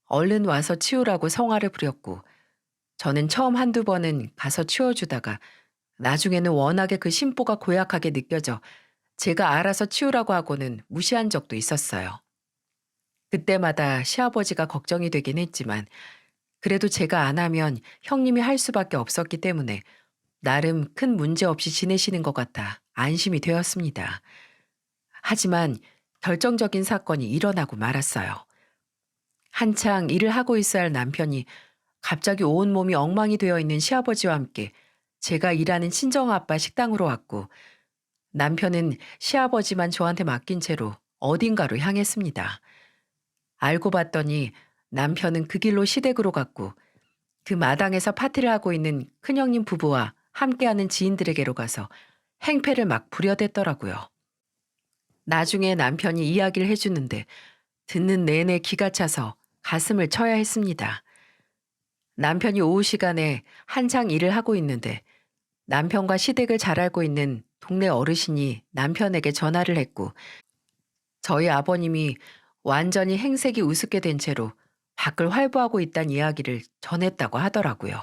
얼른 와서 치우라고 성화를 부렸고 저는 처음 한두 번은 가서 치워주다가 나중에는 워낙에 그 심보가 고약하게 느껴져 제가 알아서 치우라고 하고는 무시한 적도 있었어요. 그때마다 시아버지가 걱정이 되긴 했지만 그래도 제가 안 하면 형님이 할 수밖에 없었기 때문에 나름 큰 문제 없이 지내시는 것 같아 안심이 되었습니다. 하지만 결정적인 사건이 일어나고 말았어요. 한창 일을 하고 있어야 할 남편이 갑자기 온몸이 엉망이 되어 있는 시아버지와 함께 제가 일하는 친정아빠 식당으로 왔고 남편은 시아버지만 저한테 맡긴 채로 어딘가로 향했습니다. 알고 봤더니 남편은 그 길로 시댁으로 갔고 그 마당에서 파티를 하고 있는 큰형님 부부와 함께하는 지인들에게로 가서 행패를 막 부려댔더라고요. 나중에 남편이 이야기를 해주는데 듣는 내내 기가 차서 가슴을 쳐야 했습니다. 남편이 오후 시간에 한창 일을 하고 있는데 남편과 시댁을 잘 알고 있는 동네 어르신이 남편에게 전화를 했고 저희 아버님이 완전히 행색이 우습게 된 채로 밖을 활보하고 있다는 이야기를 전했다고 하더라고요.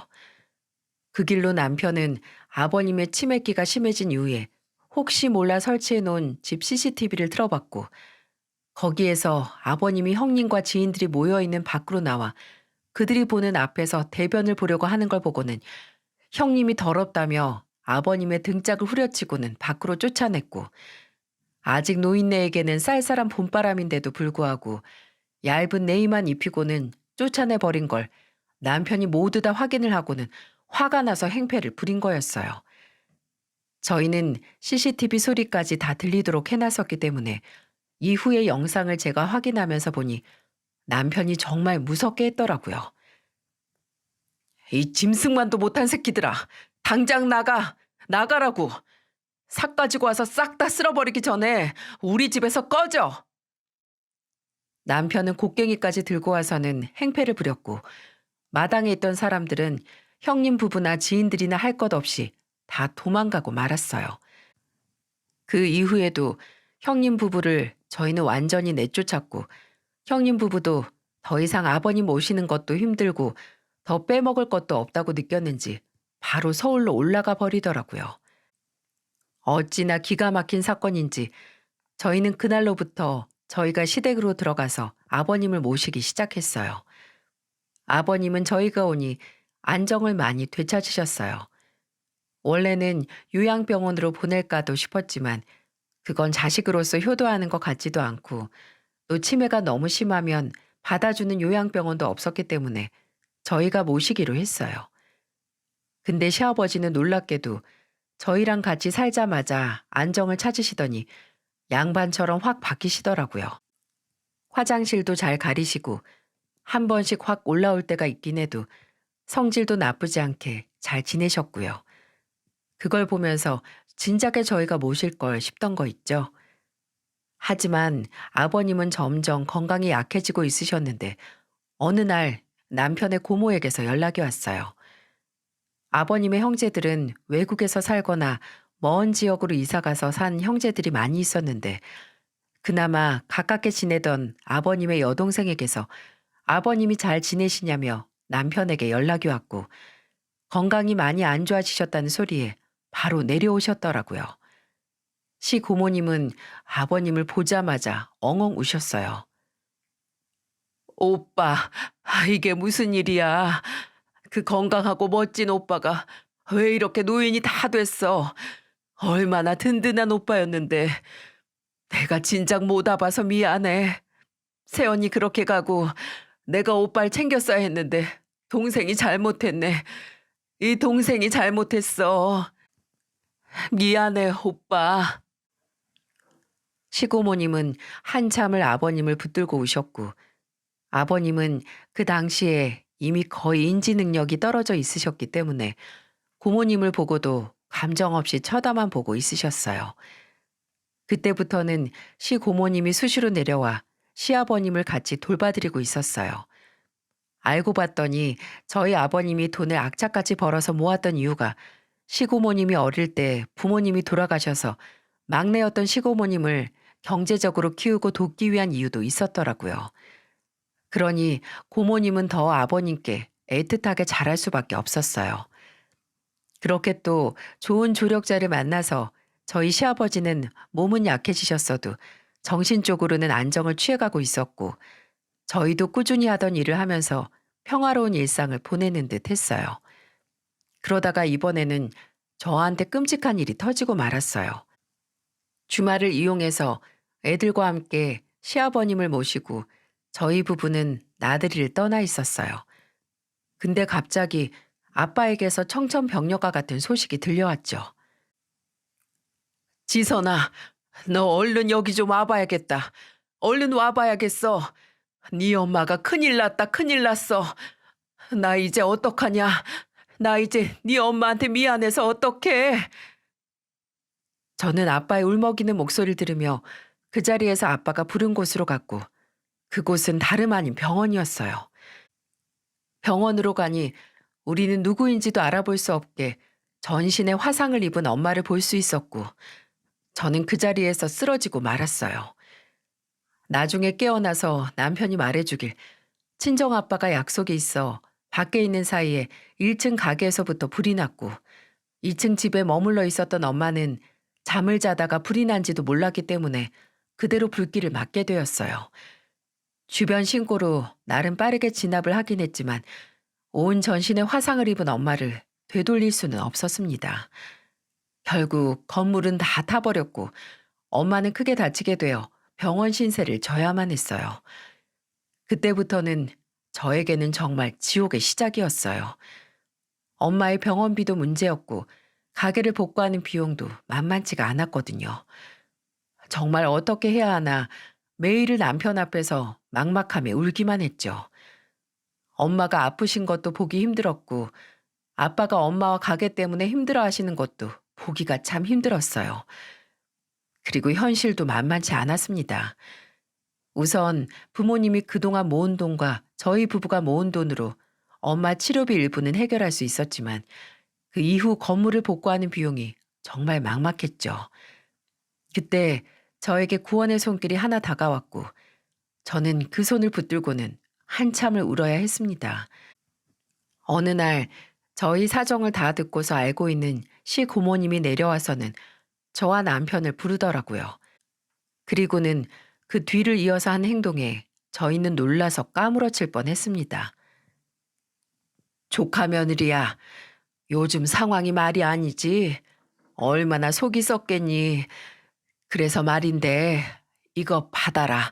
그 길로 남편은 아버님의 치매기가 심해진 이후에 혹시 몰라 설치해 놓은 집 CCTV를 틀어봤고 거기에서 아버님이 형님과 지인들이 모여있는 밖으로 나와 그들이 보는 앞에서 대변을 보려고 하는 걸 보고는 형님이 더럽다며 아버님의 등짝을 후려치고는 밖으로 쫓아냈고 아직 노인네에게는 쌀쌀한 봄바람인데도 불구하고 얇은 네이만 입히고는 쫓아내버린 걸 남편이 모두 다 확인을 하고는 화가 나서 행패를 부린 거였어요. 저희는 CCTV 소리까지 다 들리도록 해놨었기 때문에 이후의 영상을 제가 확인하면서 보니 남편이 정말 무섭게 했더라고요. 이 짐승만도 못한 새끼들아. 당장 나가. 나가라고. 삭 가지고 와서 싹 다 쓸어버리기 전에 우리 집에서 꺼져. 남편은 곡괭이까지 들고 와서는 행패를 부렸고 마당에 있던 사람들은 형님 부부나 지인들이나 할 것 없이 다 도망가고 말았어요. 그 이후에도 형님 부부를 저희는 완전히 내쫓았고 형님 부부도 더 이상 아버님 모시는 것도 힘들고 더 빼먹을 것도 없다고 느꼈는지 바로 서울로 올라가 버리더라고요. 어찌나 기가 막힌 사건인지 저희는 그날로부터 저희가 시댁으로 들어가서 아버님을 모시기 시작했어요. 아버님은 저희가 오니 안정을 많이 되찾으셨어요. 원래는 요양병원으로 보낼까도 싶었지만 그건 자식으로서 효도하는 것 같지도 않고 또 치매가 너무 심하면 받아주는 요양병원도 없었기 때문에 저희가 모시기로 했어요. 근데 시아버지는 놀랍게도 저희랑 같이 살자마자 안정을 찾으시더니 양반처럼 확 바뀌시더라고요. 화장실도 잘 가리시고 한 번씩 확 올라올 때가 있긴 해도 성질도 나쁘지 않게 잘 지내셨고요. 그걸 보면서 진작에 저희가 모실 걸 싶던 거 있죠. 하지만 아버님은 점점 건강이 약해지고 있으셨는데 어느 날 남편의 고모에게서 연락이 왔어요. 아버님의 형제들은 외국에서 살거나 먼 지역으로 이사 가서 산 형제들이 많이 있었는데 그나마 가깝게 지내던 아버님의 여동생에게서 아버님이 잘 지내시냐며 남편에게 연락이 왔고 건강이 많이 안 좋아지셨다는 소리에 바로 내려오셨더라고요. 시고모님은 아버님을 보자마자 엉엉 우셨어요. 오빠, 이게 무슨 일이야? 그 건강하고 멋진 오빠가 왜 이렇게 노인이 다 됐어? 얼마나 든든한 오빠였는데 내가 진작 못 와봐서 미안해. 세연이 그렇게 가고 내가 오빠를 챙겼어야 했는데 동생이 잘못했네. 이 동생이 잘못했어. 미안해, 오빠. 시고모님은 한참을 아버님을 붙들고 우셨고 아버님은 그 당시에 이미 거의 인지 능력이 떨어져 있으셨기 때문에 고모님을 보고도 감정 없이 쳐다만 보고 있으셨어요. 그때부터는 시고모님이 수시로 내려와 시아버님을 같이 돌봐드리고 있었어요. 알고 봤더니 저희 아버님이 돈을 악착같이 벌어서 모았던 이유가 시고모님이 어릴 때 부모님이 돌아가셔서 막내였던 시고모님을 경제적으로 키우고 돕기 위한 이유도 있었더라고요. 그러니 고모님은 더 아버님께 애틋하게 잘할 수밖에 없었어요. 그렇게 또 좋은 조력자를 만나서 저희 시아버지는 몸은 약해지셨어도 정신적으로는 안정을 취해가고 있었고 저희도 꾸준히 하던 일을 하면서 평화로운 일상을 보내는 듯 했어요. 그러다가 이번에는 저한테 끔찍한 일이 터지고 말았어요. 주말을 이용해서 애들과 함께 시아버님을 모시고 저희 부부는 나들이를 떠나 있었어요. 근데 갑자기 아빠에게서 청천벽력과 같은 소식이 들려왔죠. 지선아, 너 얼른 여기 좀 와봐야겠다. 얼른 와봐야겠어. 네 엄마가 큰일 났다, 큰일 났어. 나 이제 어떡하냐. 나 이제 네 엄마한테 미안해서 어떡해. 저는 아빠의 울먹이는 목소리를 들으며 그 자리에서 아빠가 부른 곳으로 갔고 그곳은 다름 아닌 병원이었어요. 병원으로 가니 우리는 누구인지도 알아볼 수 없게 전신에 화상을 입은 엄마를 볼 수 있었고 저는 그 자리에서 쓰러지고 말았어요. 나중에 깨어나서 남편이 말해주길 친정아빠가 약속이 있어 밖에 있는 사이에 1층 가게에서부터 불이 났고 2층 집에 머물러 있었던 엄마는 잠을 자다가 불이 난지도 몰랐기 때문에 그대로 불길을 맞게 되었어요. 주변 신고로 나름 빠르게 진압을 하긴 했지만 온 전신에 화상을 입은 엄마를 되돌릴 수는 없었습니다. 결국 건물은 다 타버렸고 엄마는 크게 다치게 되어 병원 신세를 져야만 했어요. 그때부터는 저에게는 정말 지옥의 시작이었어요. 엄마의 병원비도 문제였고 가게를 복구하는 비용도 만만치가 않았거든요. 정말 어떻게 해야 하나 매일을 남편 앞에서 막막하며 울기만 했죠. 엄마가 아프신 것도 보기 힘들었고 아빠가 엄마와 가게 때문에 힘들어 하시는 것도 보기가 참 힘들었어요. 그리고 현실도 만만치 않았습니다. 우선 부모님이 그동안 모은 돈과 저희 부부가 모은 돈으로 엄마 치료비 일부는 해결할 수 있었지만 그 이후 건물을 복구하는 비용이 정말 막막했죠. 그때 저에게 구원의 손길이 하나 다가왔고 저는 그 손을 붙들고는 한참을 울어야 했습니다. 어느 날 저희 사정을 다 듣고서 알고 있는 시고모님이 내려와서는 저와 남편을 부르더라고요. 그리고는 그 뒤를 이어서 한 행동에 저희는 놀라서 까무러칠 뻔했습니다. 조카 며느리야, 요즘 상황이 말이 아니지. 얼마나 속이 썩겠니. 그래서 말인데 이거 받아라.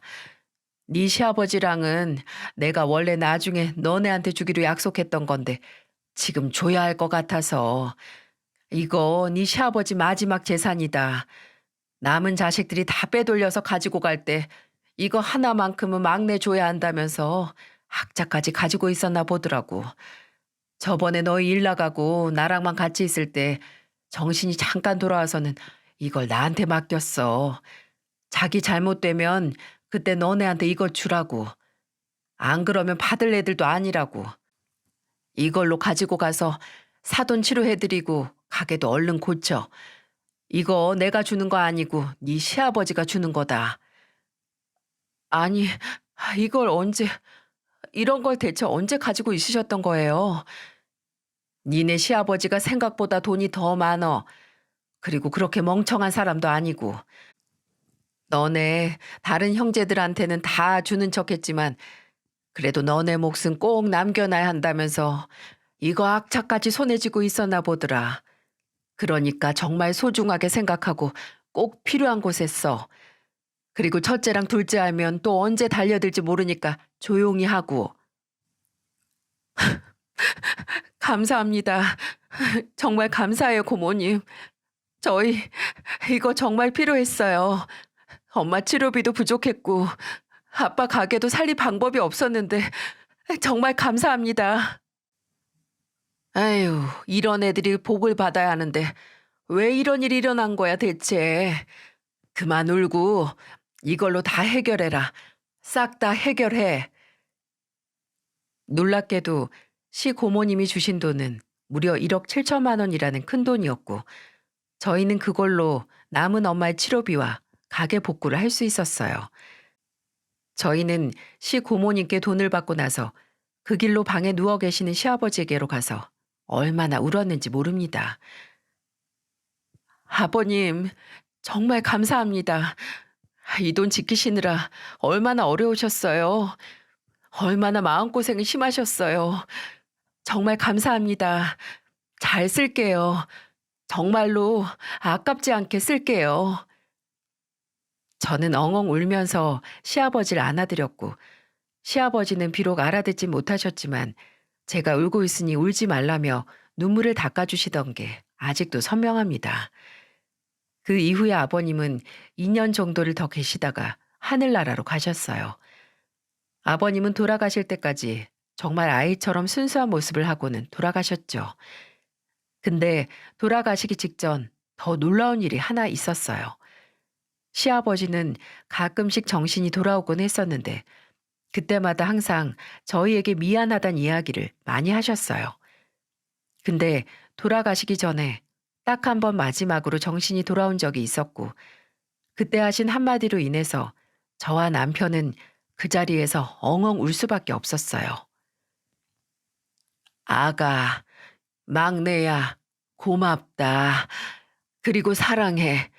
네 시아버지랑은 내가 원래 나중에 너네한테 주기로 약속했던 건데 지금 줘야 할 것 같아서 이거 네 시아버지 마지막 재산이다. 남은 자식들이 다 빼돌려서 가지고 갈 때 이거 하나만큼은 막내 줘야 한다면서 학자까지 가지고 있었나 보더라고. 저번에 너희 일 나가고 나랑만 같이 있을 때 정신이 잠깐 돌아와서는 이걸 나한테 맡겼어. 자기 잘못되면 그때 너네한테 이걸 주라고. 안 그러면 받을 애들도 아니라고. 이걸로 가지고 가서 사돈 치료해드리고 가게도 얼른 고쳐. 이거 내가 주는 거 아니고 네 시아버지가 주는 거다. 아니, 이걸 언제, 이런 걸 대체 언제 가지고 있으셨던 거예요? 니네 시아버지가 생각보다 돈이 더 많어. 그리고 그렇게 멍청한 사람도 아니고. 너네 다른 형제들한테는 다 주는 척했지만 그래도 너네 몫은 꼭 남겨놔야 한다면서 이거 악착같이 손에 쥐고 있었나 보더라. 그러니까 정말 소중하게 생각하고 꼭 필요한 곳에 써. 그리고 첫째랑 둘째 하면 또 언제 달려들지 모르니까 조용히 하고. 감사합니다. 정말 감사해요, 고모님. 저희 이거 정말 필요했어요. 엄마 치료비도 부족했고 아빠 가게도 살릴 방법이 없었는데 정말 감사합니다. 아유, 이런 애들이 복을 받아야 하는데 왜 이런 일이 일어난 거야 대체. 그만 울고 이걸로 다 해결해라. 싹 다 해결해. 놀랍게도 시 고모님이 주신 돈은 무려 1억 7천만 원이라는 큰 돈이었고 저희는 그걸로 남은 엄마의 치료비와 가게 복구를 할 수 있었어요. 저희는 시 고모님께 돈을 받고 나서 그 길로 방에 누워 계시는 시아버지에게로 가서 얼마나 울었는지 모릅니다. 아버님, 정말 감사합니다. 이 돈 지키시느라 얼마나 어려우셨어요. 얼마나 마음고생이 심하셨어요. 정말 감사합니다. 잘 쓸게요. 정말로 아깝지 않게 쓸게요. 저는 엉엉 울면서 시아버지를 안아드렸고 시아버지는 비록 알아듣지 못하셨지만 제가 울고 있으니 울지 말라며 눈물을 닦아주시던 게 아직도 선명합니다. 그 이후에 아버님은 2년 정도를 더 계시다가 하늘나라로 가셨어요. 아버님은 돌아가실 때까지 정말 아이처럼 순수한 모습을 하고는 돌아가셨죠. 근데 돌아가시기 직전 더 놀라운 일이 하나 있었어요. 시아버지는 가끔씩 정신이 돌아오곤 했었는데 그때마다 항상 저희에게 미안하단 이야기를 많이 하셨어요. 근데 돌아가시기 전에 딱 한 번 마지막으로 정신이 돌아온 적이 있었고 그때 하신 한마디로 인해서 저와 남편은 그 자리에서 엉엉 울 수밖에 없었어요. 아가, 막내야, 고맙다. 그리고 사랑해.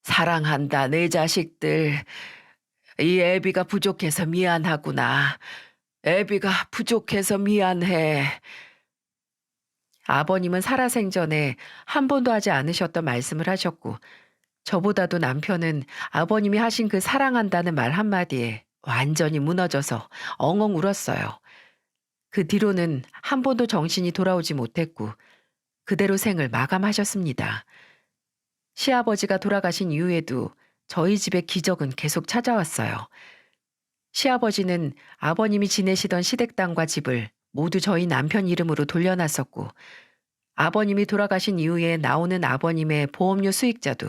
사랑한다, 내 자식들. 이 애비가 부족해서 미안하구나. 애비가 부족해서 미안해. 아버님은 살아생전에 한 번도 하지 않으셨던 말씀을 하셨고 저보다도 남편은 아버님이 하신 그 사랑한다는 말 한마디에 완전히 무너져서 엉엉 울었어요. 그 뒤로는 한 번도 정신이 돌아오지 못했고 그대로 생을 마감하셨습니다. 시아버지가 돌아가신 이후에도 저희 집에 기적은 계속 찾아왔어요. 시아버지는 아버님이 지내시던 시댁 땅과 집을 모두 저희 남편 이름으로 돌려놨었고 아버님이 돌아가신 이후에 나오는 아버님의 보험료 수익자도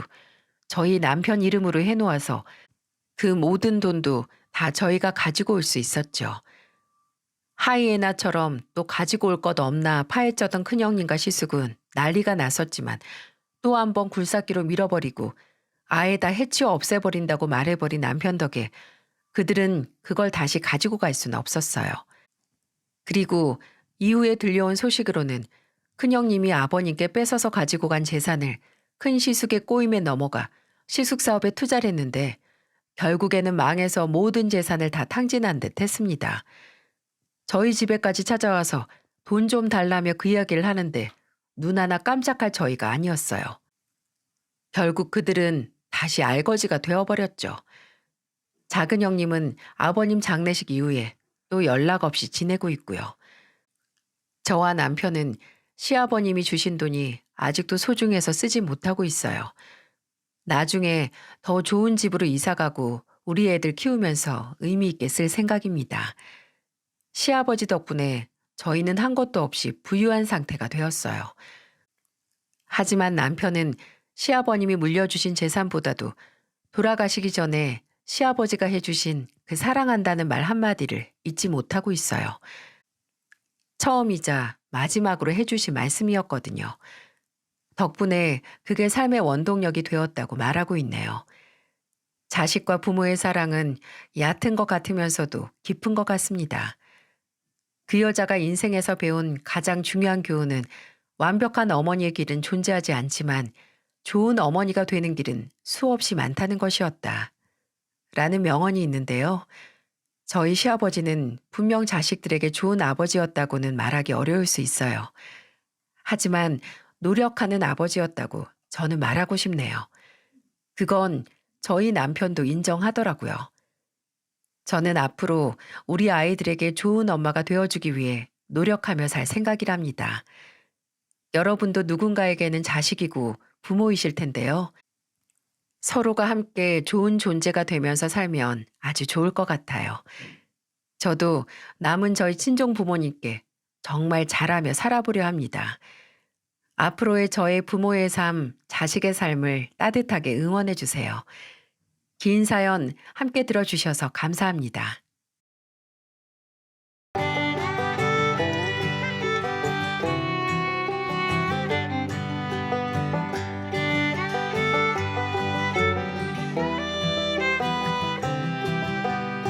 저희 남편 이름으로 해놓아서 그 모든 돈도 다 저희가 가지고 올 수 있었죠. 하이에나처럼 또 가지고 올 것 없나 파헤쩌던 큰형님과 시숙은 난리가 났었지만 또 한 번 굴삭기로 밀어버리고 아예 다 해치워 없애버린다고 말해버린 남편 덕에 그들은 그걸 다시 가지고 갈 수는 없었어요. 그리고 이후에 들려온 소식으로는 큰형님이 아버님께 뺏어서 가지고 간 재산을 큰 시숙의 꼬임에 넘어가 시숙 사업에 투자를 했는데 결국에는 망해서 모든 재산을 다 탕진한 듯 했습니다. 저희 집에까지 찾아와서 돈 좀 달라며 그 이야기를 하는데 눈 하나 깜짝할 저희가 아니었어요. 결국 그들은 다시 알거지가 되어버렸죠. 작은 형님은 아버님 장례식 이후에 또 연락 없이 지내고 있고요. 저와 남편은 시아버님이 주신 돈이 아직도 소중해서 쓰지 못하고 있어요. 나중에 더 좋은 집으로 이사가고 우리 애들 키우면서 의미 있게 쓸 생각입니다. 시아버지 덕분에 저희는 한 것도 없이 부유한 상태가 되었어요. 하지만 남편은 시아버님이 물려주신 재산보다도 돌아가시기 전에 시아버지가 해주신 그 사랑한다는 말 한마디를 잊지 못하고 있어요. 처음이자 마지막으로 해주신 말씀이었거든요. 덕분에 그게 삶의 원동력이 되었다고 말하고 있네요. 자식과 부모의 사랑은 얕은 것 같으면서도 깊은 것 같습니다. 그 여자가 인생에서 배운 가장 중요한 교훈은 완벽한 어머니의 길은 존재하지 않지만 좋은 어머니가 되는 길은 수없이 많다는 것이었다. 라는 명언이 있는데요. 저희 시아버지는 분명 자식들에게 좋은 아버지였다고는 말하기 어려울 수 있어요. 하지만 노력하는 아버지였다고 저는 말하고 싶네요. 그건 저희 남편도 인정하더라고요. 저는 앞으로 우리 아이들에게 좋은 엄마가 되어주기 위해 노력하며 살 생각이랍니다. 여러분도 누군가에게는 자식이고 부모이실 텐데요. 서로가 함께 좋은 존재가 되면서 살면 아주 좋을 것 같아요. 저도 남은 저희 친정 부모님께 정말 잘하며 살아보려 합니다. 앞으로의 저의 부모의 삶, 자식의 삶을 따뜻하게 응원해 주세요. 긴 사연 함께 들어주셔서 감사합니다.